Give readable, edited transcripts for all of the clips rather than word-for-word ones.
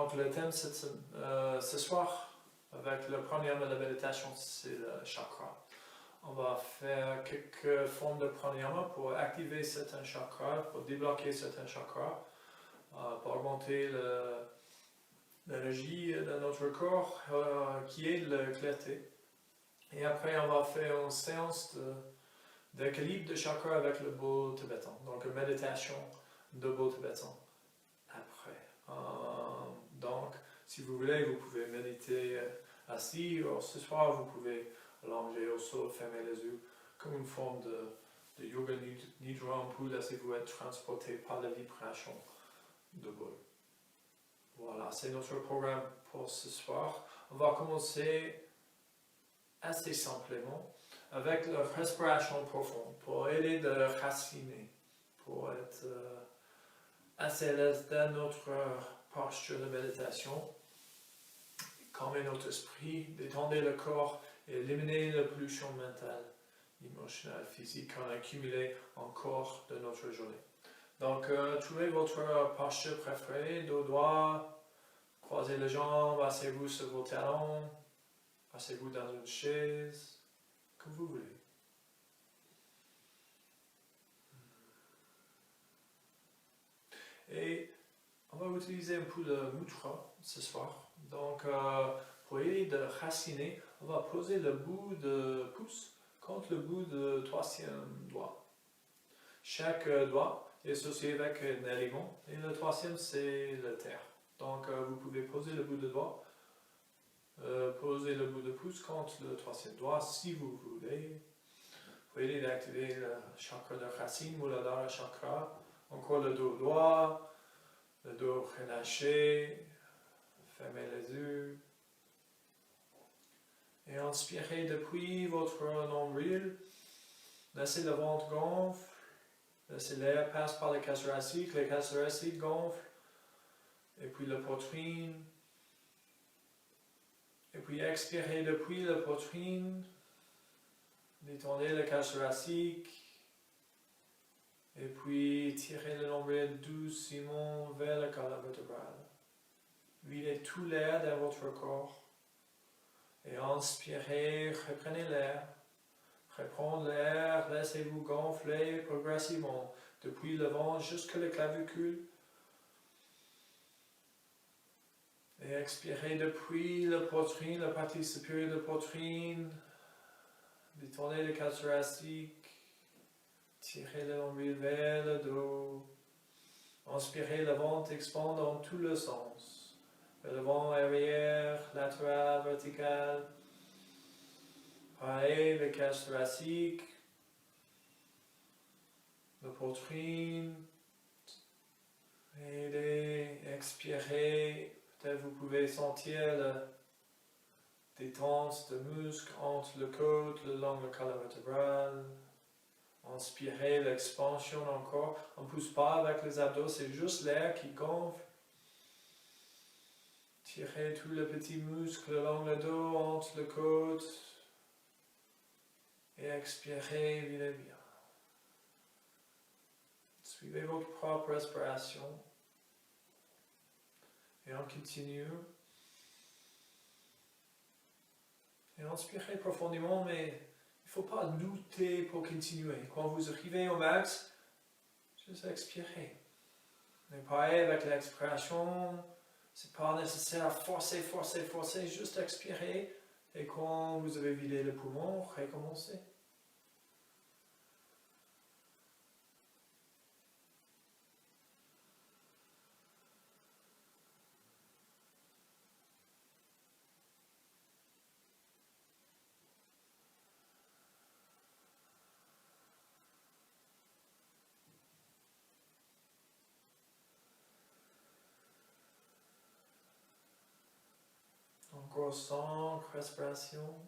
Donc le thème ce soir, avec le pranayama de la méditation, c'est le chakra. On va faire quelques formes de pranayama pour activer certains chakras, pour débloquer certains chakras, pour augmenter l'énergie de notre corps, qui est la clarté. Et après, on va faire une séance d'équilibre de chakras avec le bowl tibétain, donc une méditation de bowl tibétain après. Donc, si vous voulez, vous pouvez méditer assis, ou ce soir, vous pouvez allonger au sol, fermer les yeux, comme une forme de yoga nidra pour laisser-vous être transporté par la vibration de bowl. Voilà, c'est notre programme pour ce soir. On va commencer assez simplement avec la respiration profonde pour aider de raciner, pour être assez à l'aise dans notre posture de méditation, calmer notre esprit, détendre le corps et éliminer la pollution mentale, émotionnelle, physique qu'on a accumulée encore de notre journée. Donc, trouvez votre posture préférée, dos droit, croisez les jambes, asseyez-vous sur vos talons, asseyez-vous dans une chaise, comme vous voulez. Et on va utiliser un peu de mudra ce soir. Donc, pour aider de raciner, on va poser le bout de pouce contre le bout de troisième doigt. Chaque doigt est associé avec un élément et le troisième c'est la terre. Donc, vous pouvez poser le bout de doigt, poser le bout de pouce contre le troisième doigt si vous voulez. Pour aider d'activer le chakra de racine, Muladhara chakra. Encore le dos droit, le dos relâché, fermez les yeux. Et inspirez depuis votre nombril, laissez le ventre gonfler, laissez l'air passer par les cases thoraciques, les cases thoraciques gonflent, et puis la poitrine. Et puis expirez depuis la poitrine, détendez les cases thoraciques, et puis tirez le nombril doucement vers la colonne vertébrale. Videz tout l'air dans votre corps. Et inspirez, reprenez l'air. Reprenez l'air, laissez-vous gonfler progressivement depuis le ventre jusqu'à la clavicule. Et expirez depuis la poitrine, la partie supérieure de la poitrine. Détendez le cage thoracique. Tirez le nombril vers le dos. Inspirez, le ventre expand dans tous les sens. Le vent arrière, latéral, vertical. Pareil, le cage thoracique. La poitrine. Aidez, expirez. Peut-être vous pouvez sentir la détente de muscles entre le côte, le long de la colonne vertébrale. Inspirez l'expansion encore. On ne pousse pas avec les abdos, c'est juste l'air qui gonfle. Tirez tous les petits muscles le long le dos, entre le côte. Et expirez, videz bien. Suivez votre propre respiration. Et on continue. Et inspirez profondément, mais il ne faut pas lutter pour continuer. Quand vous arrivez au max, juste expirez. Mais pareil avec l'expiration, ce n'est pas nécessaire forcer, juste expirer. Et quand vous avez vidé le poumon, recommencez. Encore 5 respirations.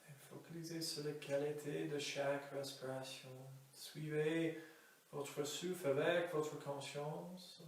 Et focalisez sur la qualité de chaque respiration. Suivez votre souffle avec votre conscience.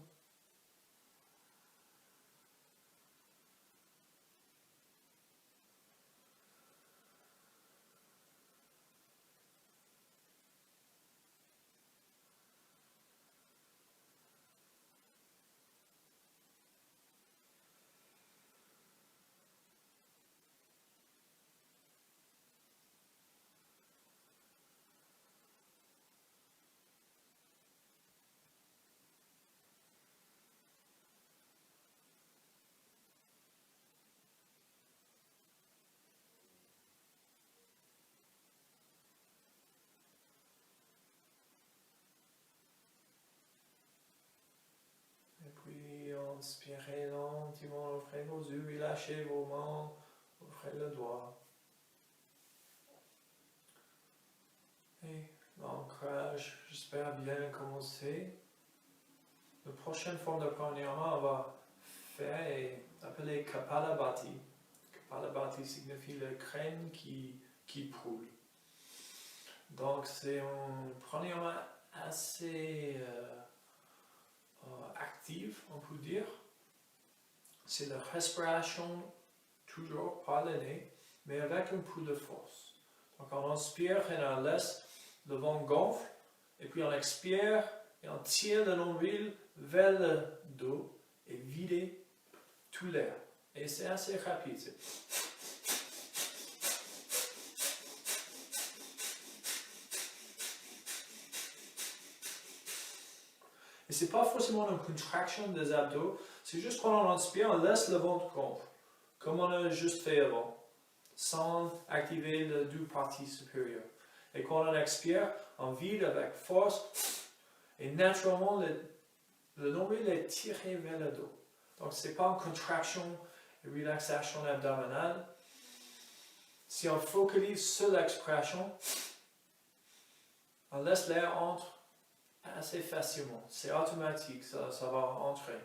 Et puis inspirez lentement, ouvrez vos yeux, relâchez vos mains, ouvrez le doigt. Et l'ancrage, j'espère bien commencer. La prochaine forme de pranayama, on va faire et appeler Kapalabhati. Kapalabhati signifie le crâne qui coule. Donc c'est un pranayama assez actif, on peut dire. C'est la respiration toujours par le nez, mais avec un peu de force. Donc on inspire et on laisse le ventre gonfle, et puis on expire et on tire le nombril vers le dos et vider tout l'air. Et c'est assez rapide. Et c'est pas forcément une contraction des abdos, c'est juste quand on inspire, on laisse le ventre gonfler, comme on a juste fait avant, sans activer les deux parties supérieures. Et quand on expire, on vide avec force, et naturellement, le nombril est tiré vers le dos. Donc ce n'est pas une contraction et relaxation abdominale. Si on focalise sur l'expiration, on laisse l'air entrer assez facilement. C'est automatique, ça va entrer.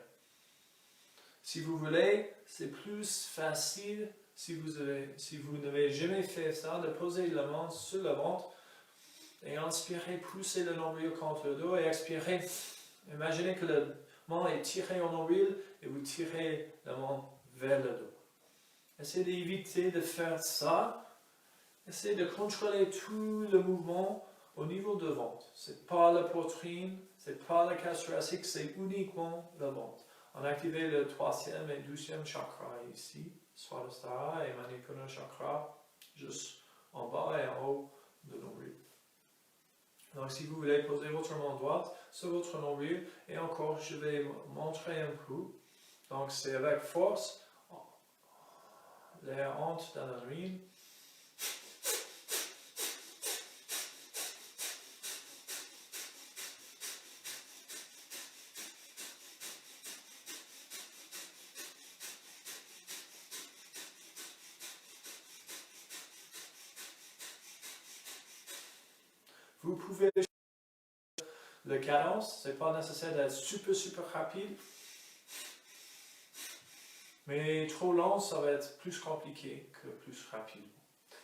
Si vous voulez, c'est plus facile, si vous n'avez jamais fait ça, de poser la main sur le ventre et inspirer, pousser le nombril contre le dos et expirer. Imaginez que la main est tirée au nombril et vous tirez la main vers le dos. Essayez d'éviter de faire ça. Essayez de contrôler tout le mouvement au niveau du ventre. Ce n'est pas la poitrine, ce n'est pas la cage thoracique, c'est uniquement le ventre. On a activé le 3e et 12e chakra ici, Swadhisthana et Manipura chakra, juste en bas et en haut de nombril. Donc si vous voulez poser votre main droite sur votre nombril, et encore je vais montrer un peu. Donc c'est avec force, l'air entre dans la narine. Vous pouvez le cadence, c'est pas nécessaire d'être super rapide, mais trop lent, ça va être plus compliqué que plus rapide.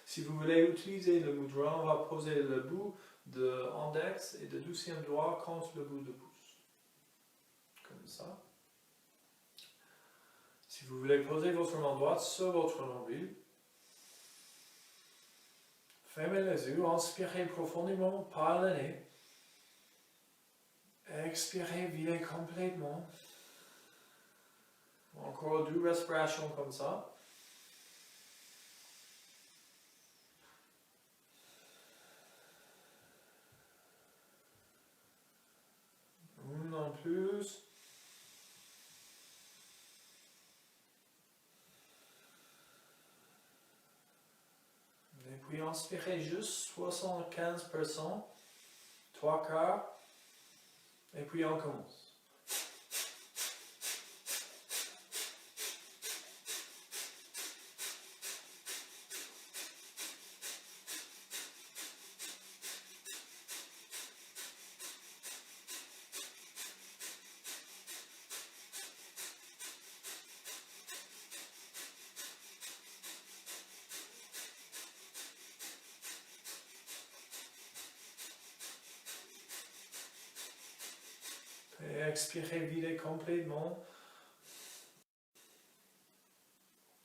Si vous voulez utiliser le mudra, on va poser le bout de l'index et de 12e doigt contre le bout de pouce. Comme ça. Si vous voulez poser votre main droite sur votre nombril, fermez les yeux, inspirez profondément par le nez. Expirez, videz complètement. Encore 2 respirations comme ça. Une en plus. Et puis inspirez juste 75%, 3/4. Et puis on commence. Et expirez, videz complètement.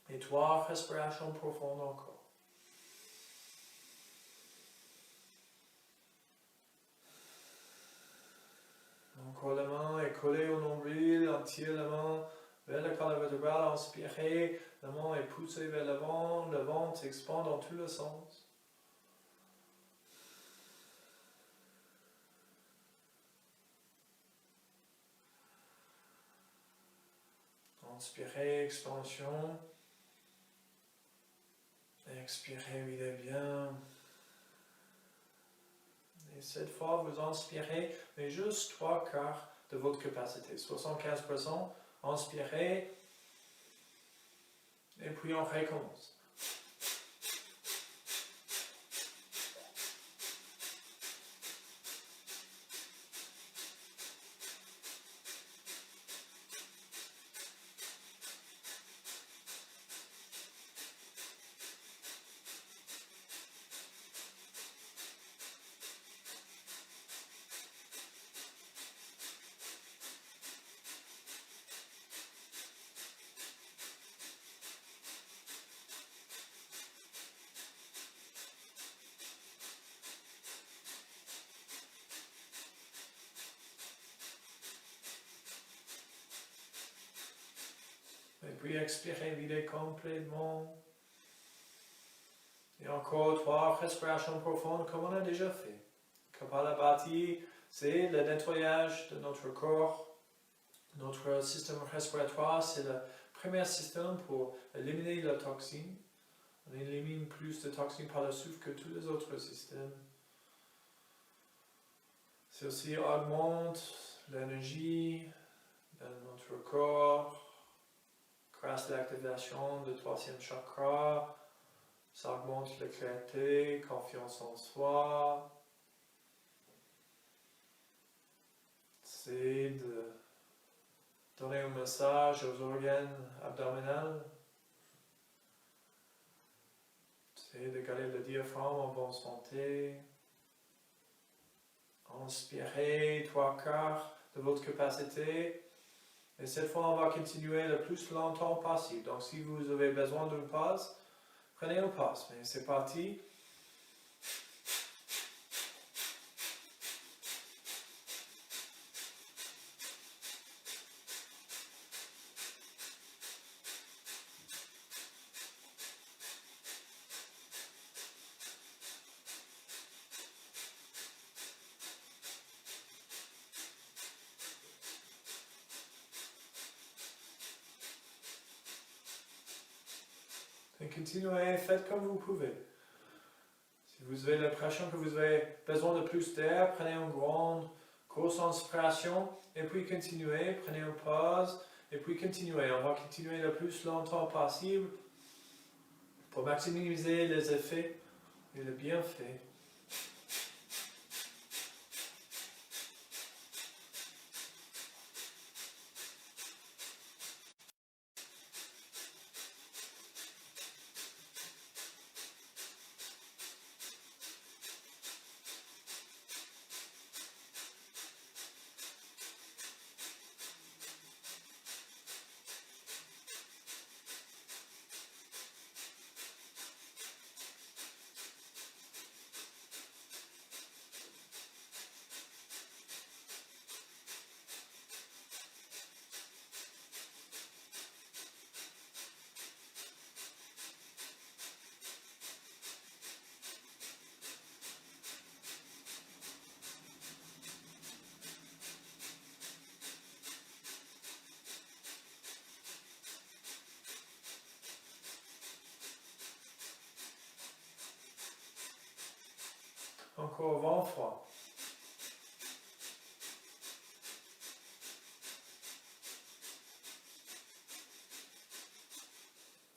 Et 3 respirations profondes encore. Encore la main est collée au nombril, on tire la main vers la colonne vertébrale, inspirez, la main est poussée vers l'avant, le ventre s'expand dans tous les sens. Inspirez, expansion. Expirez, videz bien. Et cette fois, vous inspirez, mais juste 3/4 de votre capacité, 75%. Inspirez, et puis on recommence. Et puis expirez, videz complètement. Et encore 3 respirations profondes comme on a déjà fait. Kapalabhati, c'est le nettoyage de notre corps. Notre système respiratoire, c'est le premier système pour éliminer la toxine. On élimine plus de toxines par le souffle que tous les autres systèmes. Ceci augmente l'énergie de notre corps grâce à l'activation du 3e chakra. Ça augmente la clarté, confiance en soi. C'est de donner un message aux organes abdominaux. C'est de garder le diaphragme en bonne santé. Inspirez 3/4 de votre capacité. Et cette fois, on va continuer le plus longtemps possible. Donc, si vous avez besoin d'une pause, prenez une pause. Mais c'est parti. Et continuez, faites comme vous pouvez. Si vous avez l'impression que vous avez besoin de plus d'air, prenez une grande, grosse inspiration, et puis continuez, prenez une pause, et puis continuez. On va continuer le plus longtemps possible pour maximiser les effets et le bienfait. Encore 20 fois.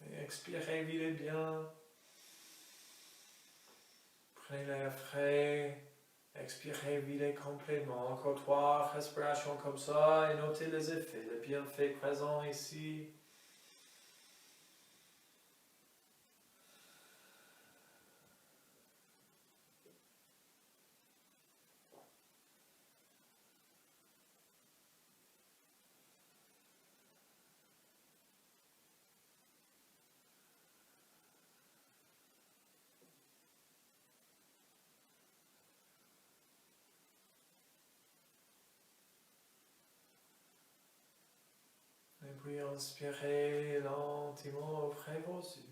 Et expirez, videz bien. Prenez l'air frais. Expirez, videz complètement. Encore 3 respirations comme ça et notez les effets, les bienfaits présents ici. puis inspirez lentement, ouvrez vos yeux.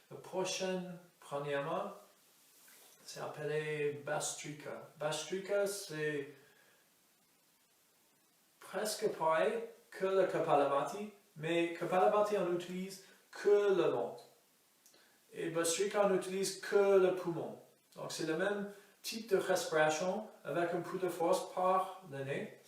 Le prochain pranayama, c'est appelé Bhastrika. Bhastrika, c'est presque pareil que le Kapalabhati, mais Kapalabhati, on utilise que le ventre. Et Bhastrika, on n'utilise que le poumon. Donc c'est le même type de respiration avec un peu de force par le nez.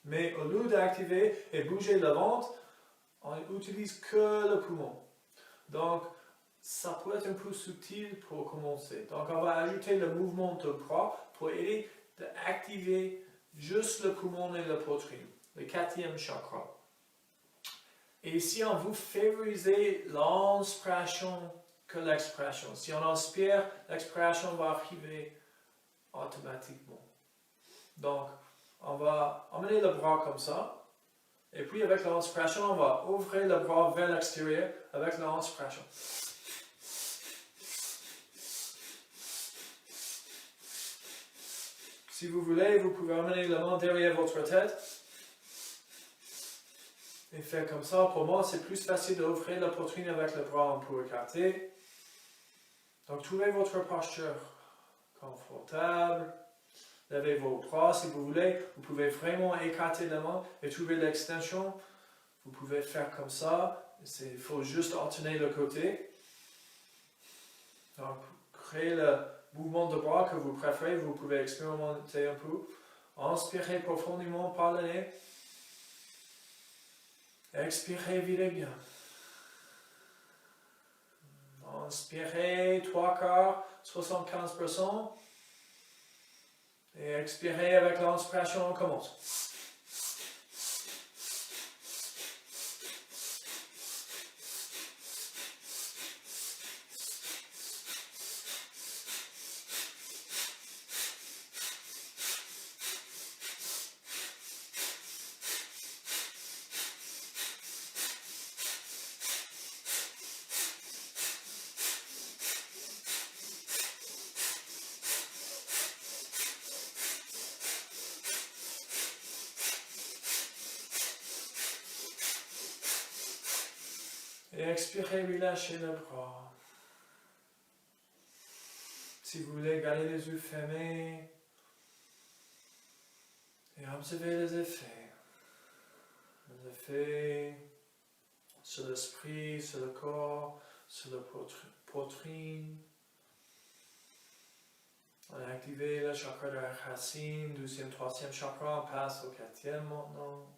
Mais au lieu d'activer et bouger le ventre, on n'utilise que le poumon. Donc, ça peut être un peu subtil pour commencer. Donc, on va ajouter le mouvement de bras pour aider à activer juste le poumon et la poitrine, le 4e chakra. Et si on veut favoriser l'inspiration que l'expiration, si on inspire, l'expiration va arriver automatiquement. Donc, on va amener le bras comme ça, et puis avec l'inspiration, on va ouvrir le bras vers l'extérieur avec l'inspiration. Si vous voulez, vous pouvez amener la main derrière votre tête et faire comme ça. Pour moi, c'est plus facile d'ouvrir la poitrine avec le bras un peu écarté. Donc, trouvez votre posture confortable. Levez vos bras si vous voulez. Vous pouvez vraiment écarter la main et trouver l'extension. Vous pouvez faire comme ça. Il faut juste alterner le côté. Donc, créez le mouvement de bras que vous préférez. Vous pouvez expérimenter un peu. Inspirez profondément par le nez. Expirez, videz bien. Inspirez 3/4, 75%. Et expirez avec l'inspiration, on commence. Et expirez, relâchez le bras. Si vous voulez, gardez les yeux fermés et observez les effets. Les effets sur l'esprit, sur le corps, sur la poitrine. On a activé le chakra de la racine, 2e, 3e chakra, on passe au 4e maintenant.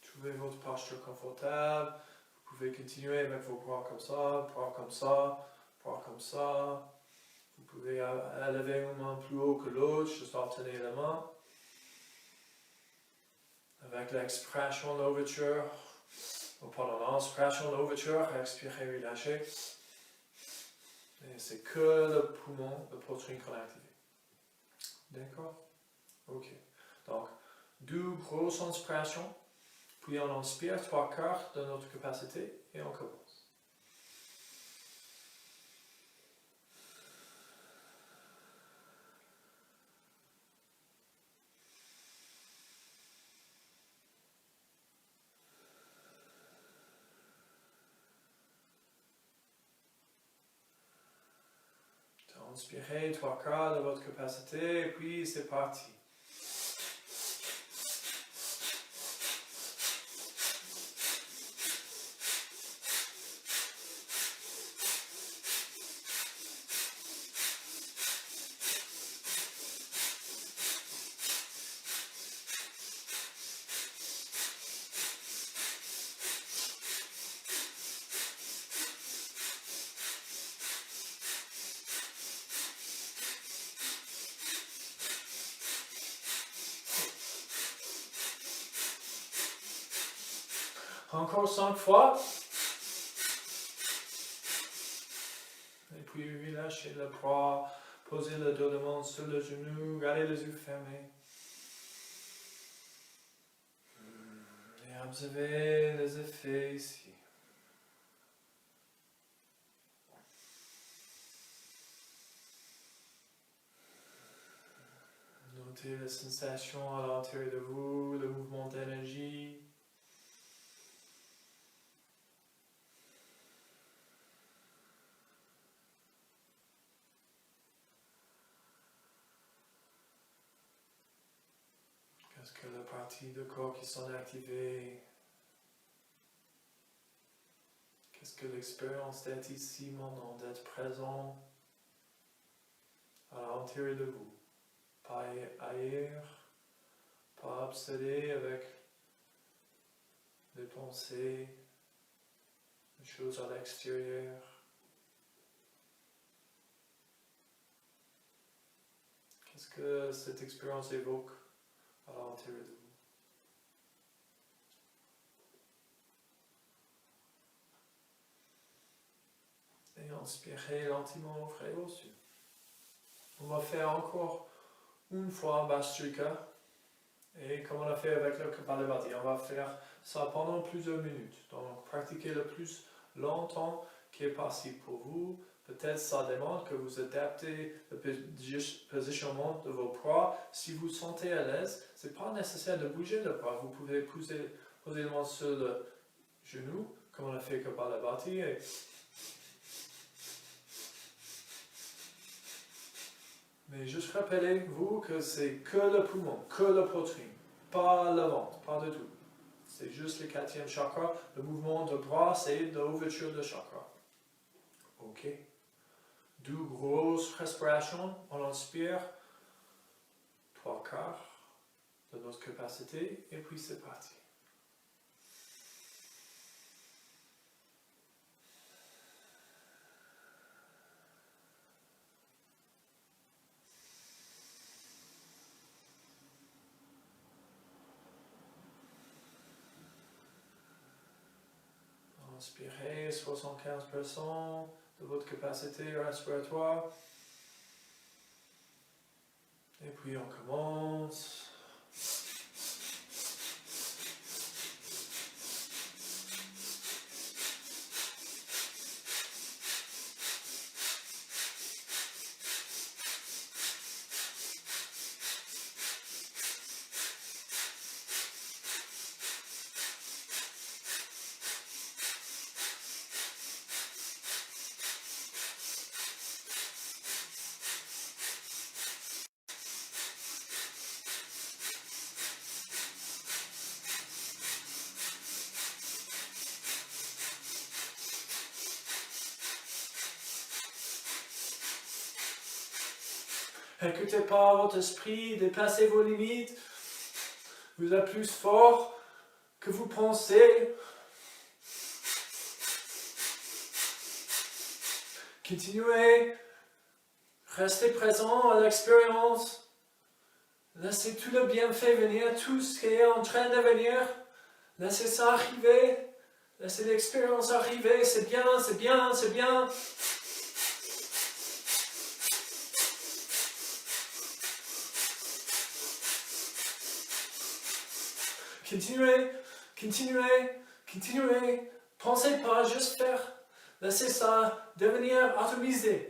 Trouvez votre posture confortable. Vous pouvez continuer avec vos bras comme ça, bras comme ça, bras comme ça. Vous pouvez élever une main plus haut que l'autre, juste alterner la main. Avec l'expiration, l'ouverture, pendant l'inspiration, l'ouverture, expirez, relâchez. Et c'est que le poumon, le poitrine qu'on a activé. D'accord? Ok. Donc, 2 grosses inspirations, puis on inspire 3/4 de notre capacité et on commence. Inspirez 3/4 de votre capacité et puis c'est parti. Encore 5 fois. Et puis relâchez le bras, posez le dos devant sur le genou, gardez les yeux fermés. Et observez les effets ici. Notez les sensations à l'intérieur de vous, le mouvement d'énergie. Qu'est-ce que les parties du corps qui sont activées? Qu'est-ce que l'expérience d'être ici maintenant, d'être présent à l'intérieur de vous? Pas ailleurs, pas obsédé avec des pensées, des choses à l'extérieur. Qu'est-ce que cette expérience évoque à l'intérieur de vous? Et inspirez lentement, ouvrez vos yeux. On va faire encore une fois Bhastrika. Et comme on a fait avec le Kapalabhati, on va faire ça pendant plusieurs minutes. Donc pratiquez le plus longtemps qui est possible pour vous. Peut-être ça demande que vous adaptez le positionnement de vos bras. Si vous sentez à l'aise, ce n'est pas nécessaire de bouger le bras. Vous pouvez poser le main sur le genou, comme on a fait Kapalabhati. Et mais juste rappelez-vous que c'est que le poumon, que le poitrine, pas le ventre, pas du tout. C'est juste le 4e chakra. Le mouvement de bras, c'est l'ouverture de chakra. Ok. 2 grosses respirations. On inspire 3/4 de notre capacité et puis c'est parti. Inspirez 75% de votre capacité respiratoire. Et puis on commence. Écoutez pas votre esprit, déplacez vos limites. Vous êtes plus fort que vous pensez. Continuez, restez présent à l'expérience. Laissez tout le bienfait venir, tout ce qui est en train de venir. Laissez ça arriver. Laissez l'expérience arriver. C'est bien, c'est bien, c'est bien. Continuez, continuez, continuez. Pensez pas, juste faire. Laissez ça devenir atomisé.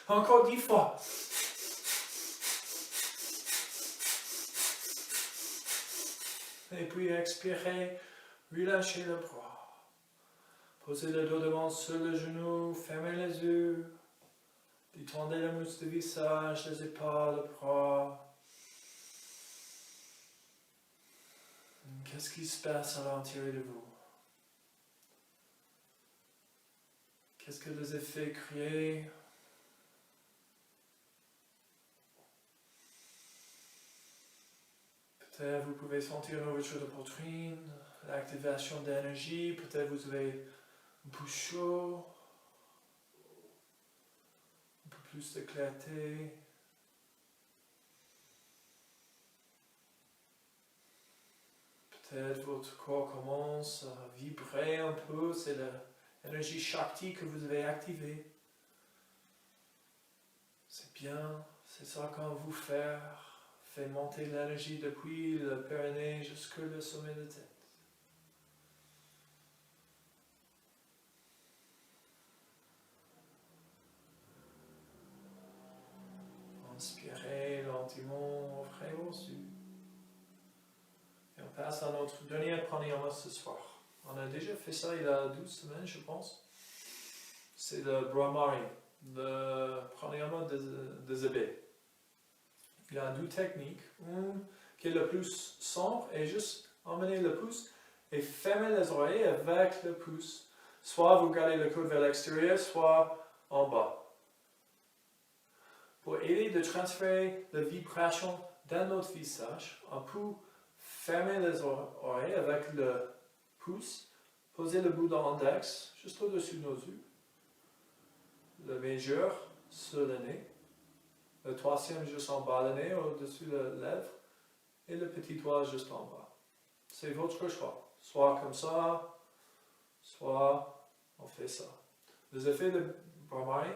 Encore 10 fois. Et puis expirez, relâchez le bras. Posez le dos devant sur le genou, fermez les yeux. Détendez les muscles du visage, les épaules, le bras. Qu'est-ce qui se passe à l'intérieur de vous? Qu'est-ce que les effets créés? Peut-être vous pouvez sentir l'ouverture de poitrine, l'activation d'énergie, peut-être vous avez un peu chaud, un peu plus de clarté. Peut-être votre corps commence à vibrer un peu, c'est l'énergie Shakti que vous avez activée. C'est bien, c'est ça qu'on vous fait monter l'énergie depuis le périnée jusqu'au sommet de tête. Inspirez lentement, ouvrez vos yeux. Et on passe à notre dernier pranayama ce soir. On a déjà fait ça il y a 12 semaines, je pense. C'est le Brahmari, le pranayama de Zébé. Il y a deux techniques. Une qui est le plus simple est juste emmener le pouce et fermer les oreilles avec le pouce. Soit vous gardez le coude vers l'extérieur, soit en bas. Pour aider de transférer la vibration dans notre visage, on peut fermer les oreilles avec le pouce, poser le bout de l'index juste au-dessus de nos yeux, le majeur sur le nez, le troisième juste en bas le nez, au-dessus de la lèvre, et le petit doigt juste en bas. C'est votre choix. Soit comme ça, soit on fait ça. Les effets de Brahmari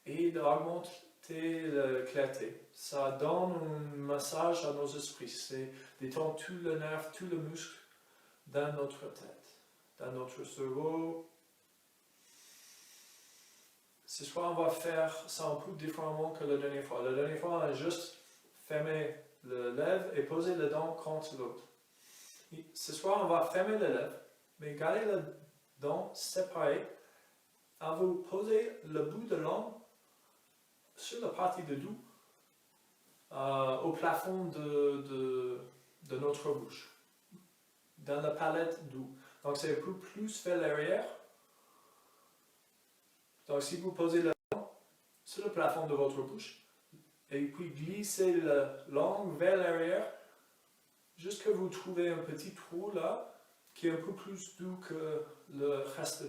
est d'augmenter la clarté. Ça donne un massage à nos esprits. C'est détendre tout le nerf, tout le muscle dans notre tête, dans notre cerveau. Ce soir, on va faire ça un peu différemment que la dernière fois. La dernière fois, on a juste fermé le lèvre et posé le dent contre l'autre. Ce soir, on va fermer le lèvre, mais garder le dent séparé. On va poser le bout de langue sur la partie de dos, au plafond de notre bouche, dans la palette d'eau. Donc c'est un peu plus vers l'arrière. Donc si vous posez la langue sur le plafond de votre bouche, et puis glissez la langue vers l'arrière, jusqu'à vous trouvez un petit trou là, qui est un peu plus doux que le reste de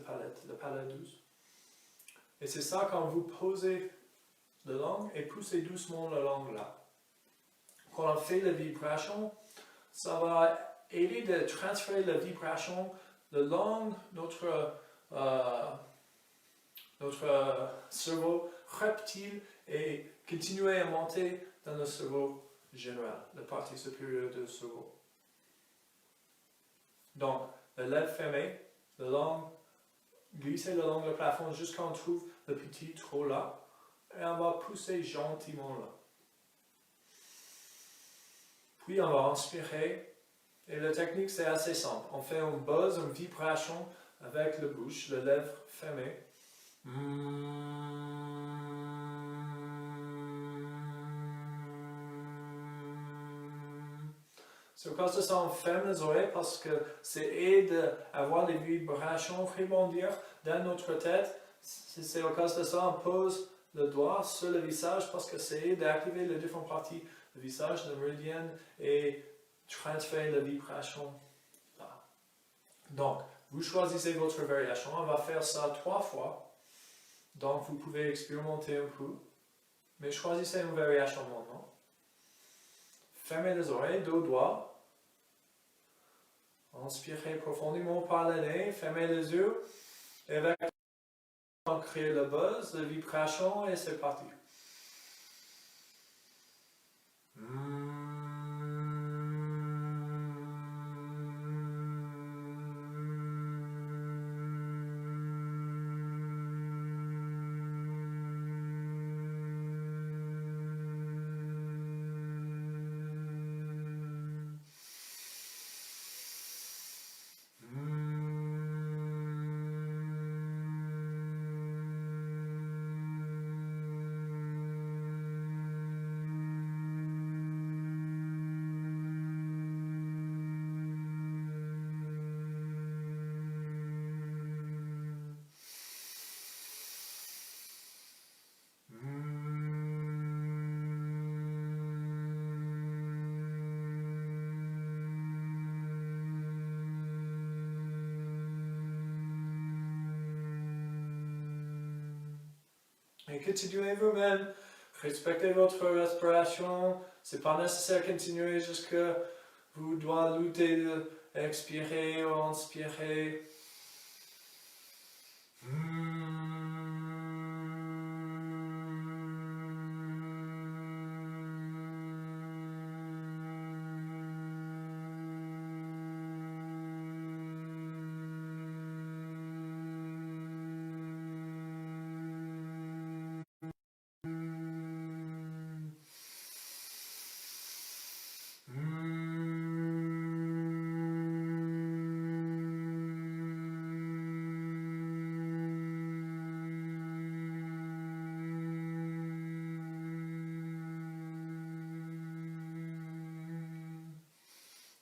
la palette douce. Et c'est ça quand vous posez la langue et poussez doucement la langue là. Quand on fait la vibration, ça va aider de transférer la vibration de langue, notre cerveau reptile et continuer à monter dans le cerveau général, la partie supérieure du cerveau. Donc, la lèvre fermée, la langue, glisser la langue au plafond jusqu'à on trouve le petit trou là, et on va pousser gentiment là. Puis on va inspirer, et la technique c'est assez simple. On fait un buzz, une vibration avec la bouche, les lèvres fermées. C'est à cause de ça on ferme les oreilles parce que c'est aide à avoir les vibrations rebondir dans notre tête. C'est à cause de ça on pose le doigt sur le visage parce que c'est aide à activer les différentes parties du visage, le méridien, et transférer la vibration là. Donc, vous choisissez votre variation. On va faire ça 3 fois. Donc, vous pouvez expérimenter un peu. Mais choisissez une variation maintenant. Fermez les oreilles, 2 doigts. Inspirez profondément par le nez. Fermez les yeux. Et avec on crée le buzz, la vibration, et c'est parti. Et continuez vous-même, respectez votre respiration, c'est pas nécessaire de continuer jusqu'à Vous devez lutter, expirer, inspirer.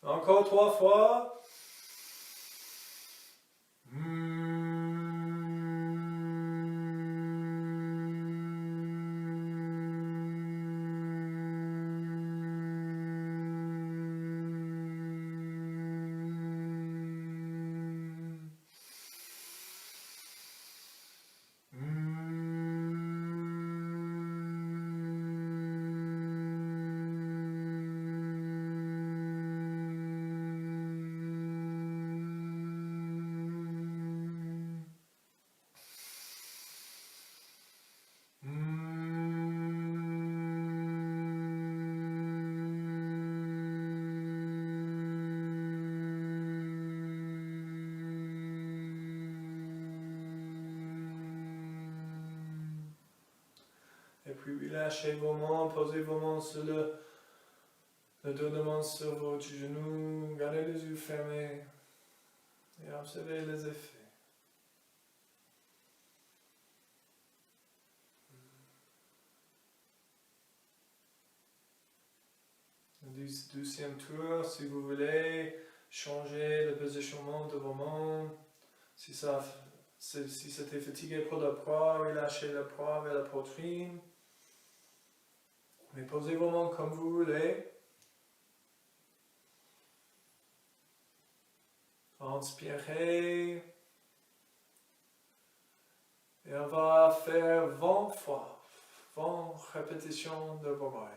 Encore 3 fois. Et puis relâchez vos mains, posez vos mains sur le dos de main sur votre genou, gardez les yeux fermés et observez les effets. Deuxième tour, si vous voulez changer le positionnement de vos mains, si c'était fatigué pour le poids, relâchez le poids vers la poitrine. Mais posez vos mains comme vous voulez. Inspirez. Et on va faire 20 fois, 20 répétitions de vos mains.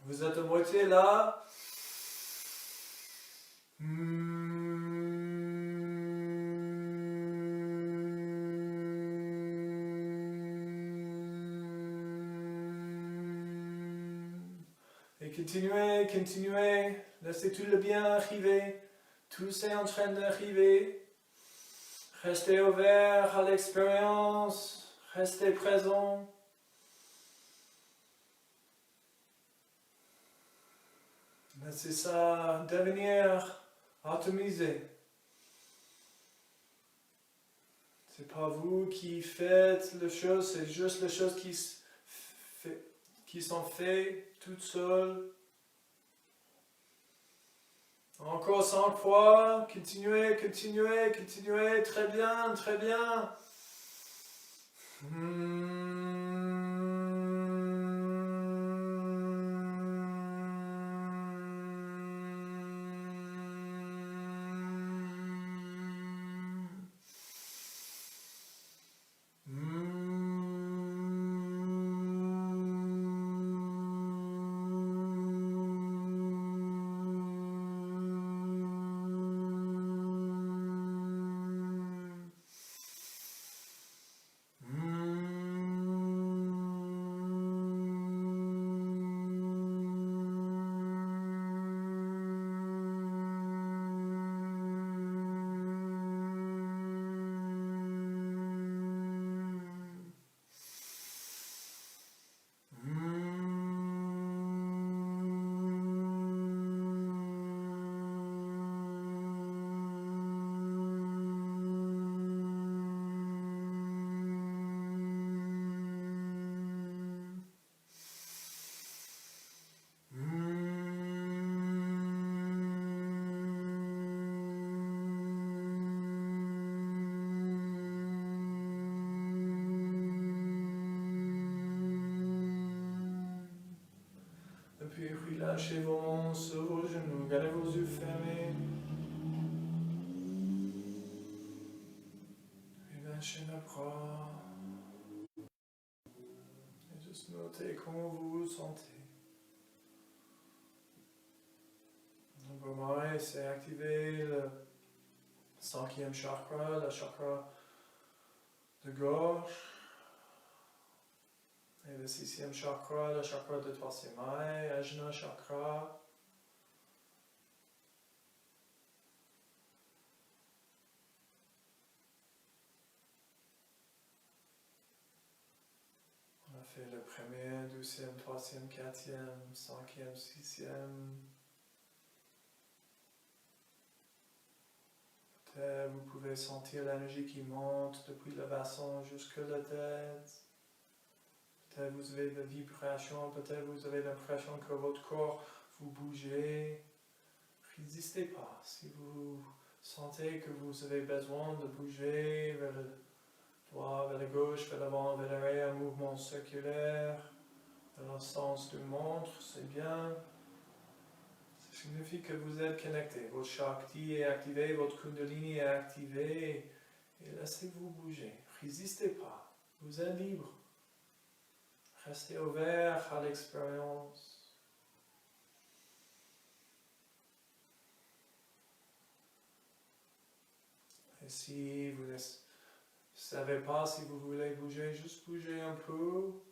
Vous êtes à moitié là. Et continuez, continuez. Laissez tout le bien arriver. Tout est en train d'arriver. Restez ouvert à l'expérience. Restez présent. Laissez ça devenir atomisé. C'est pas vous qui faites les choses, c'est juste les choses qui sont faites toutes seules. Encore 5 fois, continuez, continuez, continuez, très bien, très bien. Puis relâchez vos mains sur vos genoux, gardez vos yeux fermés. Relâchez les bras. Et juste notez comment vous vous sentez. Donc, vraiment, c'est activer le 5e chakra, le chakra de gorge. Et le 6e chakra, le chakra de 3e œil, Ajna chakra. On a fait le 1er, 2e, 3e, 4e, 5e, 6e. Peut-être vous pouvez sentir l'énergie qui monte depuis le bassin jusqu'à la tête. Peut-être vous avez des vibrations, peut-être vous avez l'impression que votre corps vous bougez. Résistez pas. Si vous sentez que vous avez besoin de bouger vers le droit, vers la gauche, vers l'avant, vers l'arrière, un mouvement circulaire, dans le sens d'une montre, c'est bien. Ça signifie que vous êtes connecté. Votre Shakti est activé, votre Kundalini est activé. Et laissez-vous bouger. Résistez pas. Vous êtes libre. Restez ouvert à l'expérience. Et si vous ne savez pas si vous voulez bouger, juste bougez un peu.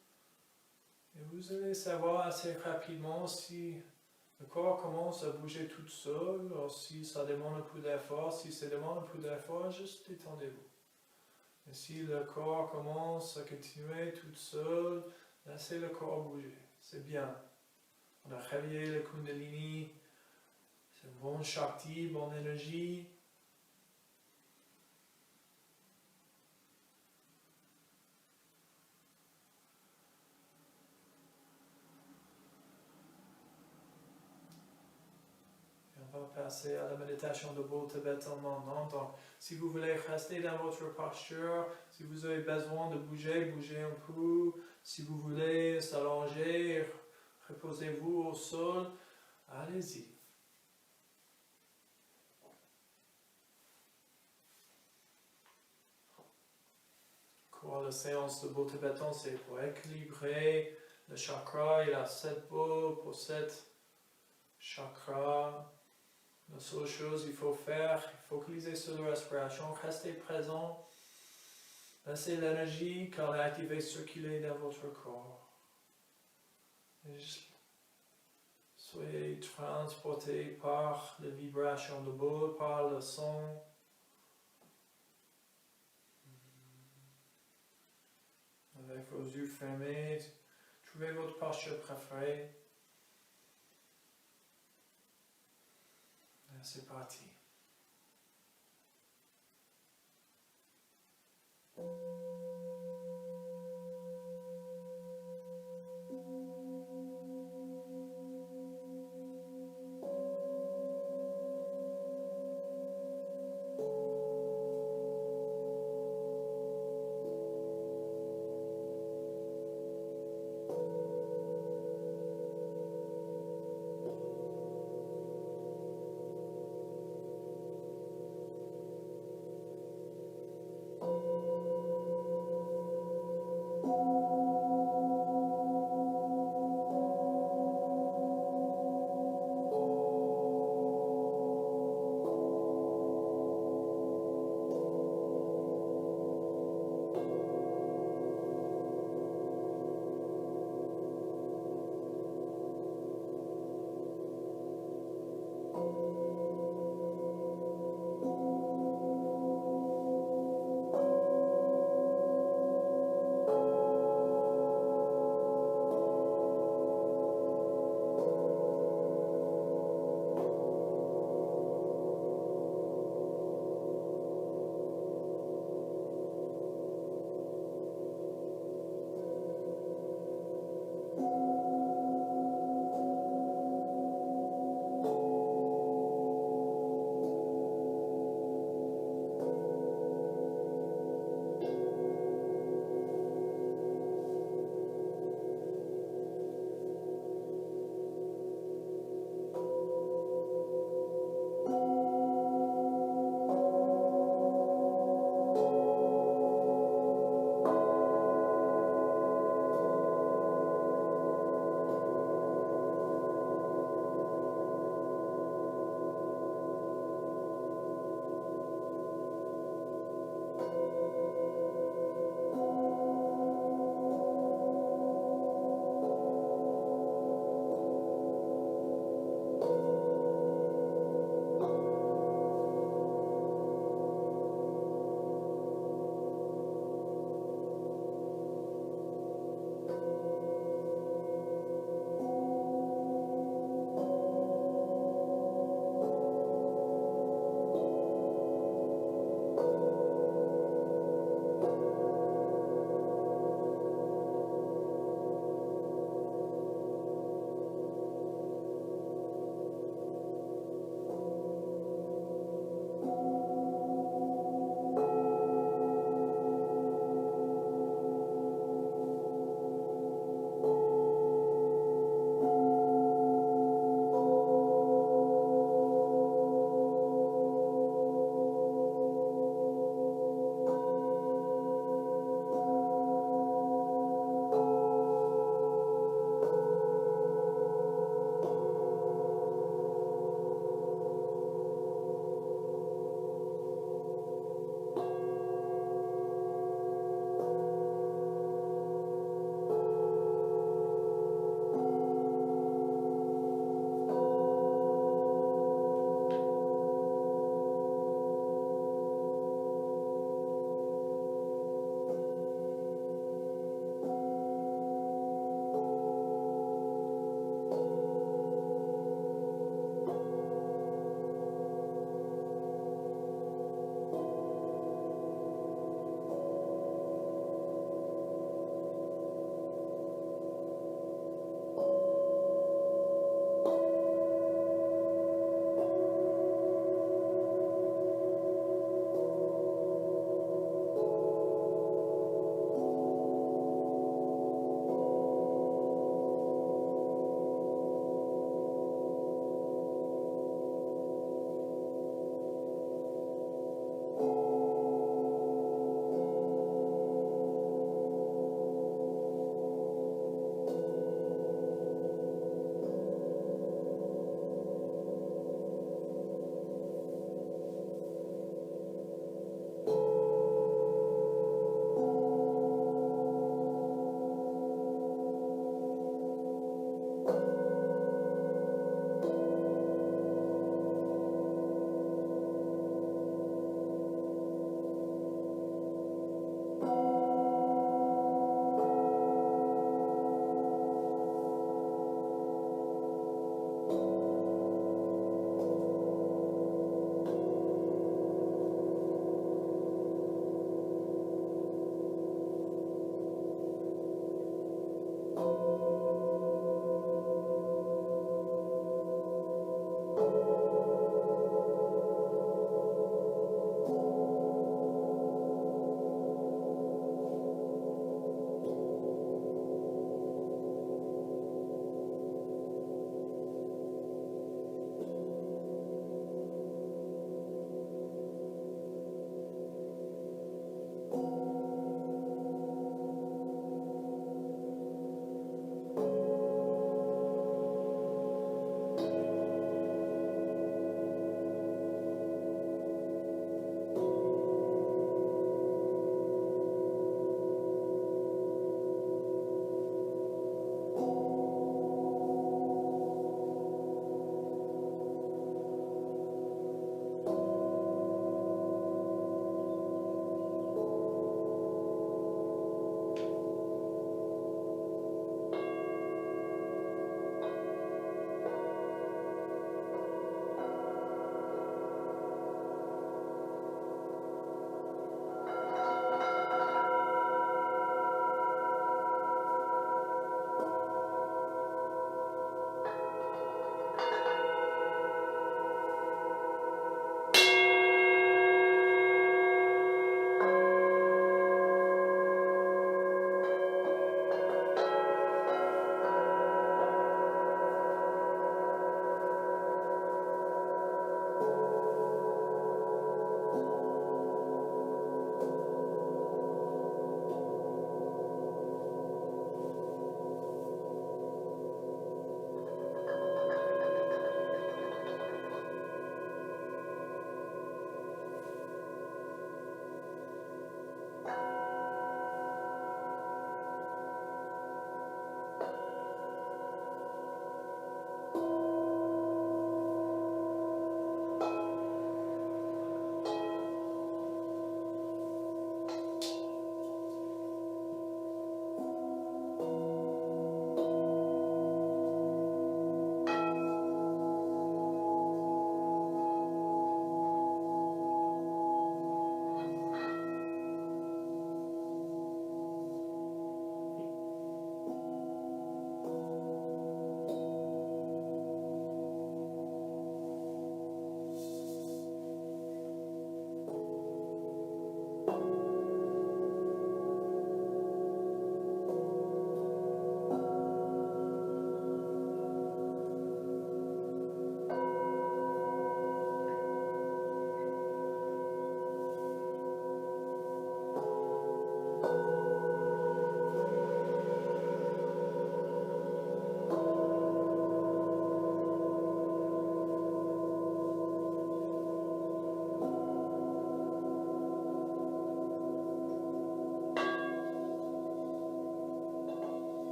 Et vous allez savoir assez rapidement si le corps commence à bouger tout seul, ou si ça demande un peu d'effort. Si ça demande un peu d'effort, juste détendez-vous. Et si le corps commence à continuer tout seul, laissez le corps bouger. C'est bien. On a réveillé le Kundalini. C'est bon Shakti, bonne énergie. On va passer à la méditation de boule tibétaine maintenant. Donc, si vous voulez rester dans votre posture, si vous avez besoin de bouger, bougez un peu. Si vous voulez s'allonger, reposez-vous au sol, allez-y. La séance de boule tibétaine, c'est pour équilibrer le chakra. Il a 7 boules pour 7 chakras. La seule chose qu'il faut faire, focaliser sur la respiration, rester présent. Laissez l'énergie quand elle est activée circuler dans votre corps. Et juste soyez transporté par les vibrations de boule, par le son. Avec vos yeux fermés, trouvez votre posture préférée. Et c'est parti.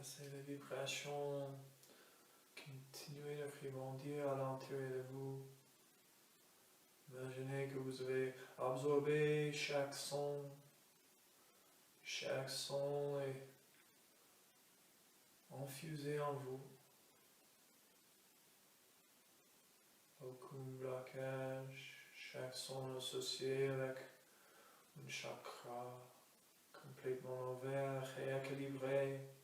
Laissez les vibrations continuer de rebondir à l'intérieur de vous. Imaginez que vous avez absorbé chaque son est infusé en vous. Aucun blocage, chaque son associé avec un chakra complètement ouvert, rééquilibré.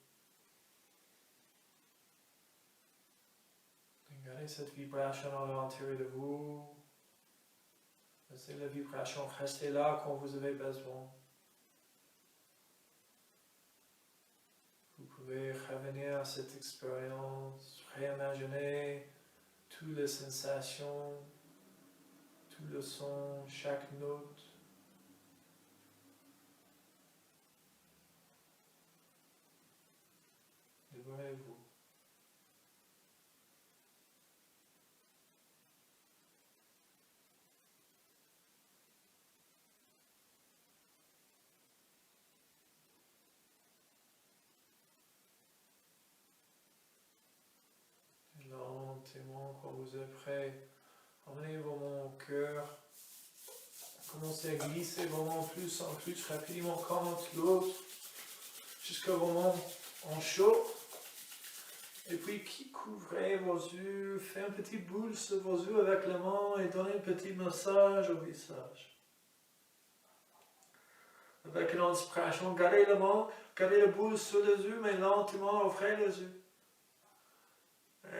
Gardez cette vibration à l'intérieur de vous. Laissez la vibration rester là quand vous avez besoin. Vous pouvez revenir à cette expérience, réimaginer toutes les sensations, tout le son, chaque note. Dévoilez-vous. Lentement, quand vous êtes prêt, emmenez vos mains au cœur. Commencez à glisser vos mains plus en plus rapidement contre l'autre, jusqu'à vos mains en chaud. Et puis, couvrez vos yeux, faites une petite boule sur vos yeux avec la main et donnez un petit massage au visage. Avec une inspiration, gardez la main, gardez la boule sur les yeux, mais lentement ouvrez les yeux.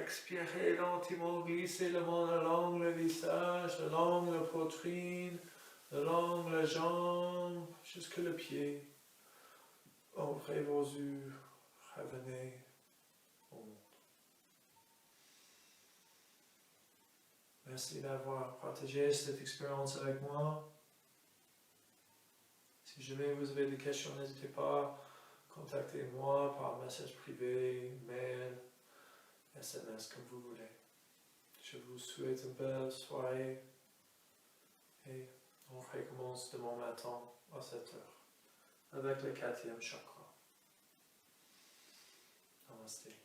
Expirez lentement, glissez la main le long le visage, le long la poitrine, le long les jambes, jusqu'à le pied. Ouvrez vos yeux, revenez au monde. Merci d'avoir partagé cette expérience avec moi. Si jamais vous avez des questions, n'hésitez pas, contactez-moi par message privé, mail, SMS, comme vous voulez. Je vous souhaite une belle soirée et on recommence demain matin à 7h avec le 4e chakra. Namaste.